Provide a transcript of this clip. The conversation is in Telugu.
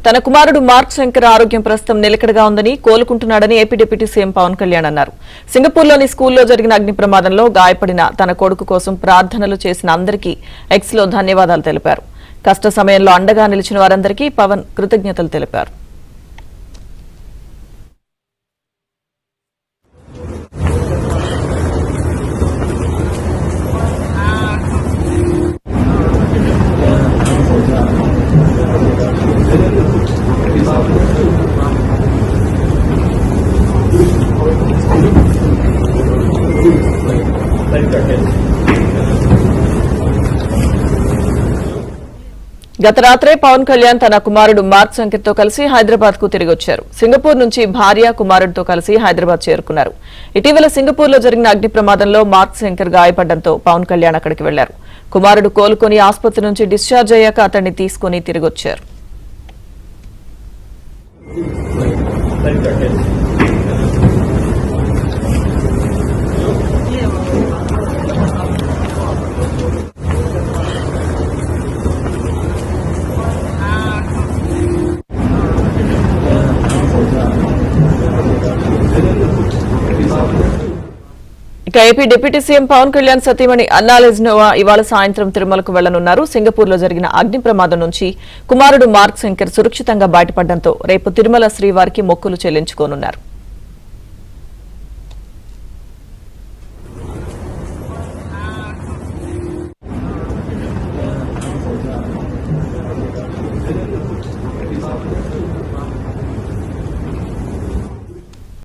తన కుమారుడు మార్క్ శంకర్ ఆరోగ్యం ప్రస్తుతం నిలకడగా ఉందని కోలుకుంటున్నాడని AP deputy CM Pawan Kalyan అన్నారు. సింగపూర్లోని స్కూల్లో జరిగిన అగ్ని ప్రమాదంలో గాయపడిన తన కొడుకు కోసం ప్రార్థనలు చేసిన అందరికీ ఎక్స్ లో ధన్యవాదాలు తెలిపారు. కష్ట సమయంలో అండగా నిలిచిన వారందరికీ పవన్ కృతజ్ఞతలు తెలిపారు. గత రాత్రే పవన్ కళ్యాణ్ తన కుమారుడు మార్క్ శంకర్ తో కలిసి హైదరాబాద్ కు తిరిగి వచ్చారు. సింగపూర్ నుంచి భార్య కుమారుడితో కలిసి హైదరాబాద్ చేరుకున్నారు. ఇటీవల సింగపూర్ లో జరిగిన అగ్ని ప్రమాదంలో మార్క్ శంకర్ గాయపడడంతో పవన్ కళ్యాణ్ అక్కడికి వెళ్లారు. కుమారుడు కోలుకొని ఆసుపత్రి నుంచి డిశ్చార్జ్ అయ్యాక అతన్ని తీసుకుని తిరిగి వచ్చారు. ఇక AP deputy CM Pawan Kalyan సతీమణి అన్నా లెజ్నోవా ఇవాళ సాయంత్రం తిరుమలకు వెళ్లనున్నారు. సింగపూర్ లో జరిగిన అగ్ని ప్రమాదం నుంచి కుమారుడు మార్క్ శంకర్ సురక్షితంగా బయటపడడంతో రేపు తిరుమల శ్రీవారికి మొక్కులు చెల్లించుకోనున్నారు.